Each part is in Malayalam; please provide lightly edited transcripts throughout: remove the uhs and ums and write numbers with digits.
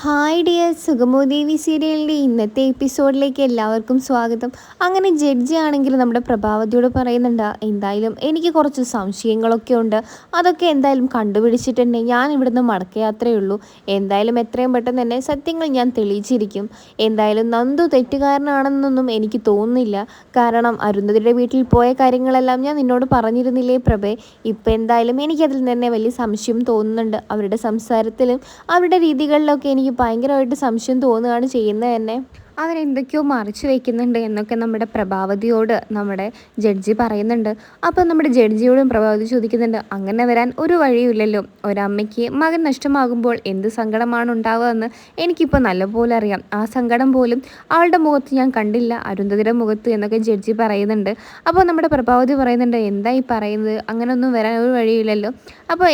ഹായ് ഡിയർ സുഗമോദേവി സീരിയലിൻ്റെ ഇന്നത്തെ എപ്പിസോഡിലേക്ക് എല്ലാവർക്കും സ്വാഗതം. അങ്ങനെ ജഡ്ജി ആണെങ്കിൽ നമ്മുടെ പ്രഭാവതിയോട് പറയുന്നുണ്ട്, എന്തായാലും എനിക്ക് കുറച്ച് സംശയങ്ങളൊക്കെ ഉണ്ട്, അതൊക്കെ എന്തായാലും കണ്ടുപിടിച്ചിട്ട് തന്നെ ഞാൻ ഇവിടുന്ന് മടക്കയാത്രയുള്ളൂ. എന്തായാലും എത്രയും പെട്ടെന്ന് തന്നെ സത്യങ്ങൾ ഞാൻ തെളിയിച്ചിരിക്കും. എന്തായാലും നന്ദു തെറ്റുകാരനാണെന്നൊന്നും എനിക്ക് തോന്നുന്നില്ല. കാരണം അരുന്ധതിയുടെ വീട്ടിൽ പോയ കാര്യങ്ങളെല്ലാം ഞാൻ നിന്നോട് പറഞ്ഞിരുന്നില്ലേ പ്രഭേ. ഇപ്പം എന്തായാലും എനിക്കതിൽ തന്നെ വലിയ സംശയം തോന്നുന്നുണ്ട്. അവരുടെ സംസാരത്തിലും അവരുടെ രീതികളിലൊക്കെ എനിക്ക് ഭയങ്കരമായിട്ട് സംശയം തോന്നുകയാണ് ചെയ്യുന്നത് തന്നെ. അവരെന്തൊക്കെയോ മറിച്ച് വയ്ക്കുന്നുണ്ട് എന്നൊക്കെ നമ്മുടെ പ്രഭാവതിയോട് നമ്മുടെ ജഡ്ജി പറയുന്നുണ്ട്. അപ്പം നമ്മുടെ ജഡ്ജിയോടും പ്രഭാവതി ചോദിക്കുന്നുണ്ട്, അങ്ങനെ വരാൻ ഒരു വഴിയുമില്ലല്ലോ. ഒരമ്മയ്ക്ക് മകൻ നഷ്ടമാകുമ്പോൾ എന്ത് സങ്കടമാണ് ഉണ്ടാവുക എന്ന് എനിക്കിപ്പോൾ നല്ലപോലെ അറിയാം. ആ സങ്കടം പോലും അവളുടെ മുഖത്ത് ഞാൻ കണ്ടില്ല, അരുന്ധതിയുടെ മുഖത്ത് എന്നൊക്കെ ജഡ്ജി പറയുന്നുണ്ട്. അപ്പോൾ നമ്മുടെ പ്രഭാവതി പറയുന്നുണ്ട്, എന്താ ഈ പറയുന്നത്, അങ്ങനെയൊന്നും വരാൻ ഒരു വഴിയില്ലല്ലോ. അപ്പോൾ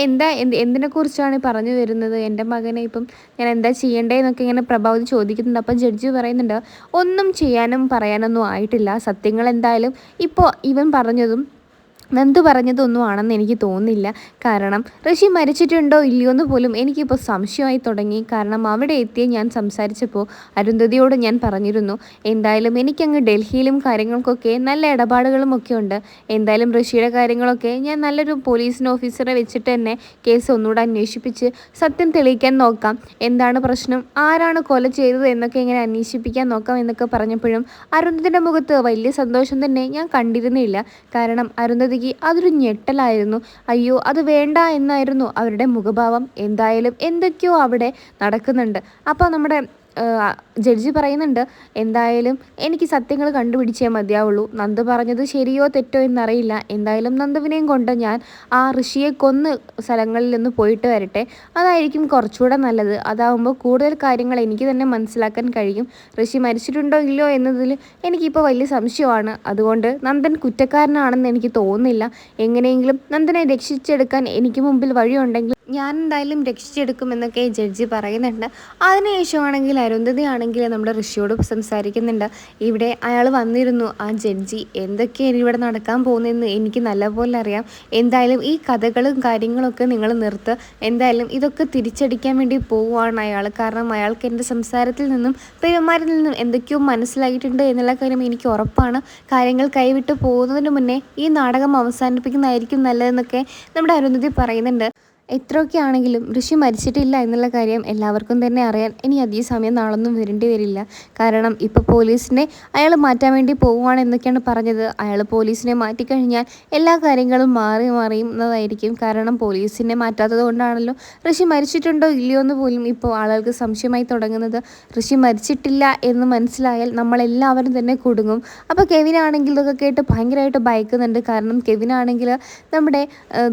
എന്തിനെക്കുറിച്ചാണ് പറഞ്ഞു വരുന്നത്, എൻ്റെ മകനെ ഇപ്പം ഞാൻ എന്താ ചെയ്യേണ്ടതെന്നൊക്കെ ഇങ്ങനെ പ്രഭാവതി ചോദിക്കുന്നുണ്ട്. അപ്പം ജഡ്ജി പറയുന്നുണ്ട്, ഒന്നും ചെയ്യാനും പറയാനൊന്നും ആയിട്ടില്ല. സത്യങ്ങൾ എന്തായാലും ഇപ്പോൾ ഇവൻ പറഞ്ഞതും നന്ദു പറഞ്ഞതൊന്നും ആണെന്ന് എനിക്ക് തോന്നുന്നില്ല. കാരണം ഋഷി മരിച്ചിട്ടുണ്ടോ ഇല്ലയോ എന്ന് പോലും എനിക്കിപ്പോൾ സംശയമായി തുടങ്ങി. കാരണം അവിടെ എത്തി ഞാൻ സംസാരിച്ചപ്പോൾ അരുന്ധതിയോട് ഞാൻ പറഞ്ഞിരുന്നു, എന്തായാലും എനിക്കങ്ങ് ഡൽഹിയിലും കാര്യങ്ങൾക്കൊക്കെ നല്ല ഇടപാടുകളും ഒക്കെ ഉണ്ട്. എന്തായാലും ഋഷിയുടെ കാര്യങ്ങളൊക്കെ ഞാൻ നല്ലൊരു പോലീസ് ഓഫീസറെ വെച്ചിട്ട് തന്നെ കേസ് ഒന്നുകൂടെ അന്വേഷിപ്പിച്ച് സത്യം തെളിയിക്കാൻ നോക്കാം. എന്താണ് പ്രശ്നം, ആരാണ് കൊല ചെയ്തത് എന്നൊക്കെ ഇങ്ങനെ അന്വേഷിപ്പിക്കാൻ നോക്കാം എന്നൊക്കെ പറഞ്ഞപ്പോഴും അരുന്ധതിയുടെ മുഖത്ത് വലിയ സന്തോഷം തന്നെ ഞാൻ കണ്ടിരുന്നില്ല. കാരണം അരുന്ധതി അതൊരു ഞെട്ടലായിരുന്നു. അയ്യോ അത് വേണ്ട എന്നായിരുന്നു അവരുടെ മുഖഭാവം. എന്തായാലും എന്തൊക്കെയോ അവിടെ നടക്കുന്നുണ്ട്. അപ്പോൾ നമ്മുടെ ജഡ്ജി പറയുന്നുണ്ട്, എന്തായാലും എനിക്ക് സത്യങ്ങൾ കണ്ടുപിടിച്ചേ മതിയാവുള്ളൂ. നന്ദു പറഞ്ഞത് ശരിയോ തെറ്റോ എന്നറിയില്ല. എന്തായാലും നന്ദുവിനെയും കൊണ്ട് ഞാൻ ആ ഋഷിയെ കൊന്ന് സ്ഥലങ്ങളിൽ നിന്ന് പോയിട്ട് വരട്ടെ, അതായിരിക്കും കുറച്ചുകൂടെ നല്ലത്. അതാവുമ്പോൾ കൂടുതൽ കാര്യങ്ങൾ എനിക്ക് തന്നെ മനസ്സിലാക്കാൻ കഴിയും. ഋഷി മരിച്ചിട്ടുണ്ടോ ഇല്ലയോ എന്നതിൽ എനിക്കിപ്പോൾ വലിയ സംശയമാണ്. അതുകൊണ്ട് നന്ദൻ കുറ്റക്കാരനാണെന്ന് എനിക്ക് തോന്നുന്നില്ല. എങ്ങനെയെങ്കിലും നന്ദനെ രക്ഷിച്ചെടുക്കാൻ എനിക്ക് മുമ്പിൽ വഴിയുണ്ടെങ്കിൽ ഞാൻ എന്തായാലും രക്ഷിച്ചെടുക്കുമെന്നൊക്കെ ജഡ്ജി പറയുന്നുണ്ട്. അതിനുശേഷമാണെങ്കിൽ അരുന്ധതി ആണെങ്കിൽ നമ്മുടെ ഋഷിയോട് സംസാരിക്കുന്നുണ്ട്. ഇവിടെ അയാൾ വന്നിരുന്നു, ആ ജഡ്ജി. എന്തൊക്കെയാണ് ഇവിടെ നടക്കാൻ പോകുന്നതെന്ന് എനിക്ക് നല്ലപോലെ അറിയാം. എന്തായാലും ഈ കഥകളും കാര്യങ്ങളൊക്കെ നിങ്ങൾ നിർത്ത്. എന്തായാലും ഇതൊക്കെ തിരിച്ചടിക്കാൻ വേണ്ടി പോവുകയാണ് അയാൾ. കാരണം അയാൾക്ക് എൻ്റെ സംസാരത്തിൽ നിന്നും പെരുമാറിൽ നിന്നും എന്തൊക്കെയോ മനസ്സിലായിട്ടുണ്ട് എന്നുള്ള കാര്യം എനിക്ക് ഉറപ്പാണ്. കാര്യങ്ങൾ കൈവിട്ട് പോകുന്നതിന് മുന്നേ ഈ നാടകം അവസാനിപ്പിക്കുന്നതായിരിക്കും നല്ലതെന്നൊക്കെ നമ്മുടെ അരുന്ധതി പറയുന്നുണ്ട്. എത്രയൊക്കെ ആണെങ്കിലും ഋഷി മരിച്ചിട്ടില്ല എന്നുള്ള കാര്യം എല്ലാവർക്കും തന്നെ അറിയാൻ ഇനി അധികം സമയം നാളൊന്നും വരേണ്ടി വരില്ല. കാരണം ഇപ്പോൾ പോലീസിനെ അയാൾ മാറ്റാൻ വേണ്ടി പോവുകയാണ് എന്നൊക്കെയാണ് പറഞ്ഞത്. അയാൾ പോലീസിനെ മാറ്റിക്കഴിഞ്ഞാൽ എല്ലാ കാര്യങ്ങളും മാറിയുന്നതായിരിക്കും. കാരണം പോലീസിനെ മാറ്റാത്തത് കൊണ്ടാണല്ലോ ഋഷി മരിച്ചിട്ടുണ്ടോ ഇല്ലയോ എന്ന് പോലും ഇപ്പോൾ ആളുകൾക്ക് സംശയമായി തുടങ്ങുന്നത്. ഋഷി മരിച്ചിട്ടില്ല എന്ന് മനസ്സിലായാൽ നമ്മളെല്ലാവരും തന്നെ കുടുങ്ങും. അപ്പോൾ കെവിനാണെങ്കിൽ ഇതൊക്കെ കേട്ട് ഭയങ്കരമായിട്ട് ഭയക്കുന്നുണ്ട്. കാരണം കെവിനാണെങ്കിൽ നമ്മുടെ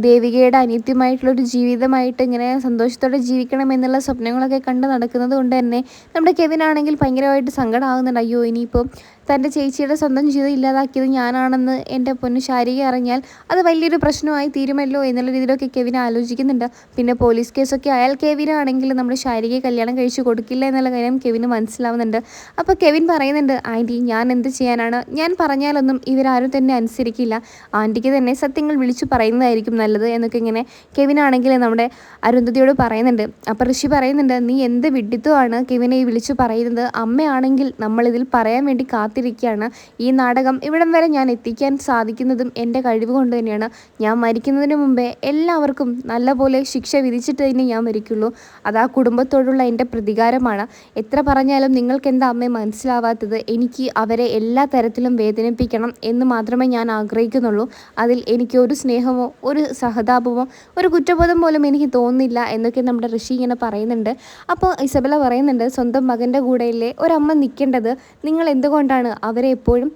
ദേവികയുടെ അനിത്യമായിട്ടുള്ളൊരു ജീവിതമായിട്ട് ഇങ്ങനെ സന്തോഷത്തോടെ ജീവിക്കണം എന്നുള്ള സ്വപ്നങ്ങളൊക്കെ കണ്ട് നടക്കുന്നത് കൊണ്ട് തന്നെ നമ്മുടെ കെവിനാണെങ്കിൽ ഭയങ്കരമായിട്ട് സങ്കടമാകുന്നുണ്ട്. അയ്യോ ഇനിയിപ്പോൾ തൻ്റെ ചേച്ചിയുടെ സ്വന്തം ജീവിതം ഇല്ലാതാക്കിയത് ഞാനാണെന്ന് എൻ്റെ പൊന്നു ശാരിക അറിഞ്ഞാൽ അത് വലിയൊരു പ്രശ്നമായി തീരുമല്ലോ എന്നുള്ള രീതിയിലൊക്കെ കെവിൻ ആലോചിക്കുന്നുണ്ട്. പിന്നെ പോലീസ് കേസൊക്കെ ആയാൽ കെവിനാണെങ്കിൽ നമ്മുടെ ശാരികയെ കല്യാണം കഴിച്ച് കൊടുക്കില്ല എന്നുള്ള കാര്യം കെവിന് മനസ്സിലാവുന്നുണ്ട്. അപ്പോൾ കെവിൻ പറയുന്നുണ്ട്, ആൻറ്റി ഞാൻ എന്ത് ചെയ്യാനാണ്, ഞാൻ പറഞ്ഞാലൊന്നും ഇവരാരും തന്നെ അനുസരിക്കില്ല. ആൻറ്റിക്ക് തന്നെ സത്യങ്ങൾ വിളിച്ചു പറയുന്നതായിരിക്കും നല്ലത് എന്നൊക്കെ ഇങ്ങനെ കെവിനാണെങ്കിൽ നമ്മുടെ അരുന്ധതിയോട് പറയുന്നുണ്ട്. അപ്പോൾ ഋഷി പറയുന്നുണ്ട്, നീ എന്ത് വിഡിത്തമാണ് കെവിനെ ഈ വിളിച്ചു പറയുന്നത്. അമ്മയാണെങ്കിൽ നമ്മളിതിൽ പറയാൻ വേണ്ടി കാത്തിരിക്കുകയാണ്. ഈ നാടകം ഇവിടം വരെ ഞാൻ എത്തിക്കാൻ സാധിക്കുന്നതും എൻ്റെ കഴിവ് കൊണ്ട് തന്നെയാണ്. ഞാൻ മരിക്കുന്നതിന് മുമ്പേ എല്ലാവർക്കും നല്ലപോലെ ശിക്ഷ വിധിച്ചിട്ട് തന്നെ ഞാൻ മരിക്കുള്ളൂ. അത് ആ കുടുംബത്തോടുള്ള എൻ്റെ പ്രതികാരമാണ്. എത്ര പറഞ്ഞാലും നിങ്ങൾക്ക് എന്താ അമ്മയെ മനസ്സിലാവാത്തത്, എനിക്ക് അവരെ എല്ലാ തരത്തിലും വേദനിപ്പിക്കണം എന്ന് മാത്രമേ ഞാൻ ആഗ്രഹിക്കുന്നുള്ളൂ. അതിൽ എനിക്ക് ഒരു സ്നേഹമോ ഒരു സഹതാപമോ ഒരു കുറ്റബോധം പോലും എനിക്ക് തോന്നുന്നില്ല എന്നൊക്കെ നമ്മുടെ ഋഷി ഇങ്ങനെ പറയുന്നുണ്ട്. അപ്പോൾ ഇസബെല്ല പറയുന്നുണ്ട്, സ്വന്തം മകൻ്റെ കൂടെയല്ലേ ഒരമ്മ നിൽക്കേണ്ടത്, നിങ്ങൾ എന്തുകൊണ്ടാണ് അവരെ എപ്പോഴും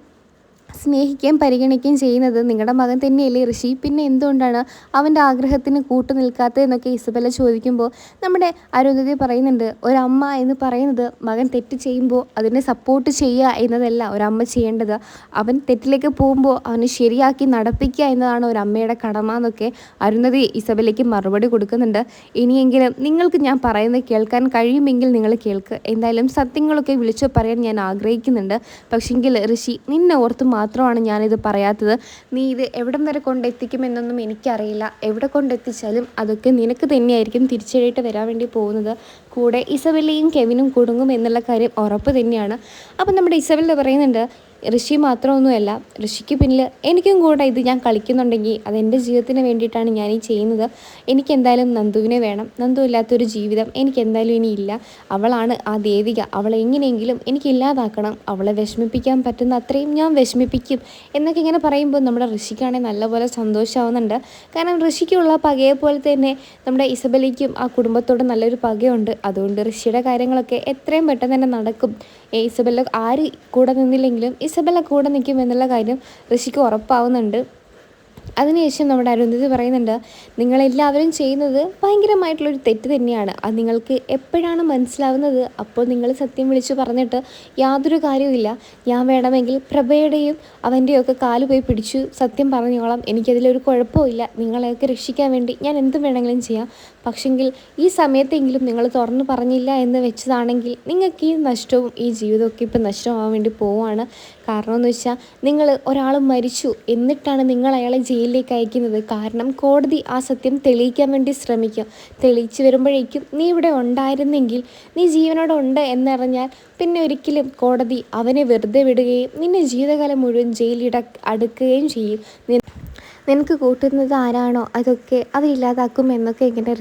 സ്നേഹിക്കുകയും പരിഗണിക്കുകയും ചെയ്യുന്നത്, നിങ്ങളുടെ മകൻ തന്നെയല്ലേ ഋഷി, പിന്നെ എന്തുകൊണ്ടാണ് അവൻ്റെ ആഗ്രഹത്തിന് കൂട്ടു നിൽക്കാത്തതെന്നൊക്കെ ഇസബെല്ല ചോദിക്കുമ്പോൾ നമ്മുടെ അരുന്ധതി പറയുന്നുണ്ട്, ഒരമ്മ എന്ന് പറയുന്നത് മകൻ തെറ്റ് ചെയ്യുമ്പോൾ അതിനെ സപ്പോർട്ട് ചെയ്യുക എന്നതല്ല ഒരമ്മ ചെയ്യേണ്ടത്. അവൻ തെറ്റിലേക്ക് പോകുമ്പോൾ അവനെ ശരിയാക്കി നടപ്പിക്കുക എന്നതാണ് ഒരമ്മയുടെ കടമ എന്നൊക്കെ അരുന്ധതി ഇസബെല്ലയ്ക്ക് മറുപടി കൊടുക്കുന്നുണ്ട്. ഇനിയെങ്കിലും നിങ്ങൾക്ക് ഞാൻ പറയുന്നത് കേൾക്കാൻ കഴിയുമെങ്കിൽ നിങ്ങൾ കേൾക്ക്. എന്തായാലും സത്യങ്ങളൊക്കെ വിളിച്ചു പറയാൻ ഞാൻ ആഗ്രഹിക്കുന്നുണ്ട്. പക്ഷെങ്കിൽ ഋഷി, നിന്നെ ഓർത്ത് മാത്രമാണ് ഞാനിത് പറയാത്തത്. നീ ഇത് എവിടം വരെ കൊണ്ടെത്തിക്കുമെന്നൊന്നും എനിക്കറിയില്ല. എവിടെ കൊണ്ടെത്തിച്ചാലും അതൊക്കെ നിനക്ക് തന്നെയായിരിക്കും തിരിച്ചടിയിട്ട് വരാൻ വേണ്ടി പോകുന്നത്. കൂടെ ഇസബെല്ലയും കെവിനും കുടുങ്ങും എന്നുള്ള കാര്യം ഉറപ്പ് തന്നെയാണ്. അപ്പം നമ്മുടെ ഇസബെല്ല പറയുന്നുണ്ട്, ഋഷി മാത്രമൊന്നുമല്ല, ഋഷിക്ക് പിന്നിൽ എനിക്കും കൂടെ ഇത് ഞാൻ കളിക്കുന്നുണ്ടെങ്കിൽ അതെൻ്റെ ജീവിതത്തിന് വേണ്ടിയിട്ടാണ് ഞാൻ ഈ ചെയ്യുന്നത്. എനിക്കെന്തായാലും നന്ദുവിനെ വേണം. നന്ദു ഇല്ലാത്തൊരു ജീവിതം എനിക്കെന്തായാലും ഇനിയില്ല. അവളാണ് ആ ദേവിക. അവളെ എങ്ങനെയെങ്കിലും എനിക്ക് ഇല്ലാതാക്കണം. അവളെ വിഷമിപ്പിക്കാൻ പറ്റുന്ന അത്രയും ഞാൻ വിഷമിപ്പിക്കും എന്നൊക്കെ ഇങ്ങനെ പറയുമ്പോൾ നമ്മുടെ ഋഷിക്കാണെങ്കിൽ നല്ലപോലെ സന്തോഷമാവുന്നുണ്ട്. കാരണം ഋഷിക്കുള്ള പകയെ പോലെ തന്നെ നമ്മുടെ ഇസബെല്ലയ്ക്കും ആ കുടുംബത്തോട് നല്ലൊരു പകയുണ്ട്. അതുകൊണ്ട് ഋഷിയുടെ കാര്യങ്ങളൊക്കെ എത്രയും പെട്ടെന്ന് തന്നെ നടക്കും. ഇസബെല്ല ആര് കൂടെ നിന്നില്ലെങ്കിലും ഇസബെല്ല കൂടെ നിൽക്കും എന്നുള്ള കാര്യം ഋഷിക്ക് ഉറപ്പാവുന്നുണ്ട്. അതിനുശേഷം നമ്മുടെ അരുന്ധതി പറയുന്നുണ്ട്, നിങ്ങളെല്ലാവരും ചെയ്യുന്നത് ഭയങ്കരമായിട്ടുള്ളൊരു തെറ്റ് തന്നെയാണ്. അത് നിങ്ങൾക്ക് എപ്പോഴാണ് മനസ്സിലാവുന്നത് അപ്പോൾ നിങ്ങൾ സത്യം വിളിച്ചു പറഞ്ഞിട്ട് യാതൊരു കാര്യവുമില്ല. ഞാൻ വേണമെങ്കിൽ പ്രഭയുടെയും അവൻ്റെയൊക്കെ കാല് പോയി പിടിച്ചു സത്യം പറഞ്ഞോളാം, എനിക്കതിലൊരു കുഴപ്പമില്ല. നിങ്ങളെയൊക്കെ രക്ഷിക്കാൻ വേണ്ടി ഞാൻ എന്ത് വേണമെങ്കിലും ചെയ്യാം. പക്ഷെങ്കിൽ ഈ സമയത്തെങ്കിലും നിങ്ങൾ തുറന്നു പറഞ്ഞില്ല എന്ന് വെച്ചതാണെങ്കിൽ നിങ്ങൾക്ക് ഈ നഷ്ടവും ഈ ജീവിതമൊക്കെ ഇപ്പം നഷ്ടമാവാൻ വേണ്ടി പോവുകയാണ്. കാരണം എന്ന് വെച്ചാൽ നിങ്ങൾ ഒരാൾ മരിച്ചു എന്നിട്ടാണ് നിങ്ങൾ അയാളെ ജയിലിലേക്ക് അയക്കുന്നത്. കാരണം കോടതി ആ സത്യം തെളിയിക്കാൻ വേണ്ടി ശ്രമിക്കും. തെളിയിച്ച് വരുമ്പോഴേക്കും നീ ഇവിടെ ഉണ്ടായിരുന്നെങ്കിൽ, നീ ജീവനോടെ ഉണ്ട് എന്നറിഞ്ഞാൽ പിന്നെ ഒരിക്കലും കോടതി അവനെ വെറുതെ വിടുകയും നിന്നെ ജീവിതകാലം മുഴുവൻ ജയിലിൽ അടുക്കുകയും ചെയ്യും. നിനക്ക് കൂട്ടുന്നത് ആരാണോ അതൊക്കെ അതില്ലാതാക്കും എന്നൊക്കെ ഇങ്ങനെ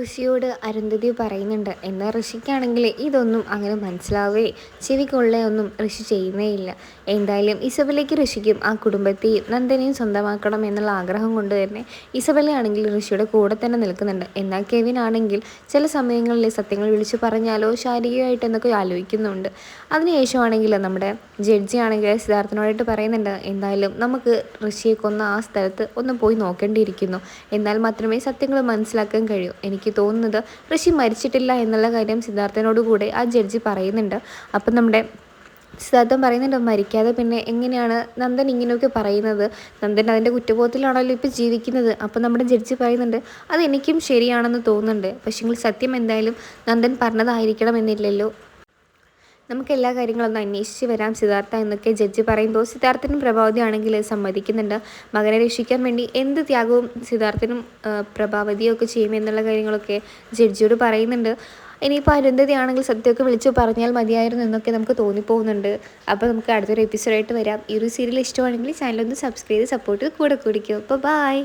ഋഷിയോട് അരുന്ധതി പറയുന്നുണ്ട്. എന്നാൽ ഋഷിക്കാണെങ്കിൽ ഇതൊന്നും അങ്ങനെ മനസ്സിലാവുകയെ ചെവിക്കൊള്ളയൊന്നും ഋഷി ചെയ്യുന്നേയില്ല. എന്തായാലും ഇസബെല്ലയ്ക്ക് ഋഷിക്കും ആ കുടുംബത്തെയും നന്ദനെയും സ്വന്തമാക്കണം എന്നുള്ള ആഗ്രഹം കൊണ്ട് തന്നെ ഇസബെല്ലയാണെങ്കിൽ ഋഷിയുടെ കൂടെ തന്നെ നിൽക്കുന്നുണ്ട്. എന്നാൽ കെവിൻ ആണെങ്കിൽ ചില സമയങ്ങളിൽ സത്യങ്ങൾ വിളിച്ചു പറഞ്ഞാലോ ശാരീരികമായിട്ട് എന്നൊക്കെ ആലോചിക്കുന്നുണ്ട്. അതിനുശേഷമാണെങ്കിൽ നമ്മുടെ ജഡ്ജി ആണെങ്കിൽ സിദ്ധാർത്ഥനോടായിട്ട് പറയുന്നുണ്ട്, എന്തായാലും നമുക്ക് ഋഷിയെ കൊന്ന ആ സ്ഥലത്ത് ഒന്ന് പോയി നോക്കേണ്ടിയിരിക്കുന്നു. എന്നാൽ മാത്രമേ സത്യങ്ങൾ മനസ്സിലാക്കാൻ കഴിയൂ. എനിക്ക് തോന്നുന്നത് ഋഷി മരിച്ചിട്ടില്ല എന്നുള്ള കാര്യം സിദ്ധാർത്ഥനോട് കൂടെ ആ ജഡ്ജി പറയുന്നുണ്ട്. അപ്പം നമ്മുടെ സിദ്ധാർത്ഥൻ പറയുന്നുണ്ട്, മരിക്കാതെ പിന്നെ എങ്ങനെയാണ് നന്ദൻ ഇങ്ങനെയൊക്കെ പറയുന്നത്? നന്ദൻ അതിൻ്റെ കുറ്റബോധത്തിലാണല്ലോ ഇപ്പോൾ ജീവിക്കുന്നത്. അപ്പം നമ്മുടെ ജഡ്ജി പറയുന്നുണ്ട്, അതെനിക്കും ശരിയാണെന്ന് തോന്നുന്നുണ്ട്. പക്ഷേ സത്യം എന്തായാലും നന്ദൻ പറഞ്ഞതായിരിക്കണം എന്നില്ലല്ലോ. നമുക്ക് എല്ലാ കാര്യങ്ങളൊന്നും അന്വേഷിച്ച് വരാം സിദ്ധാർത്ഥ എന്നൊക്കെ ജഡ്ജി പറയുമ്പോൾ സിദ്ധാർത്ഥനും പ്രഭാവതി ആണെങ്കിൽ സമ്മതിക്കുന്നുണ്ട്. മകനെ രക്ഷിക്കാൻ വേണ്ടി എന്ത് ത്യാഗവും സിദ്ധാർത്ഥനും പ്രഭാവതിയും ഒക്കെ ചെയ്യുമെന്നുള്ള കാര്യങ്ങളൊക്കെ ജഡ്ജിയോട് പറയുന്നുണ്ട്. ഇനിയിപ്പോൾ അരുന്ധതി ആണെങ്കിൽ സത്യമൊക്കെ വിളിച്ചു പറഞ്ഞാൽ മതിയായിരുന്നു എന്നൊക്കെ നമുക്ക് തോന്നിപ്പോകുന്നുണ്ട്. അപ്പോൾ നമുക്ക് അടുത്തൊരു എപ്പിസോഡായിട്ട് വരാം. ഈ ഒരു സീരിയൽ ഇഷ്ടമാണെങ്കിൽ ചാനലൊന്ന് സബ്സ്ക്രൈബ് ചെയ്ത് സപ്പോർട്ട് കൂടെ കൂടിക്കും. അപ്പോൾ ബൈ.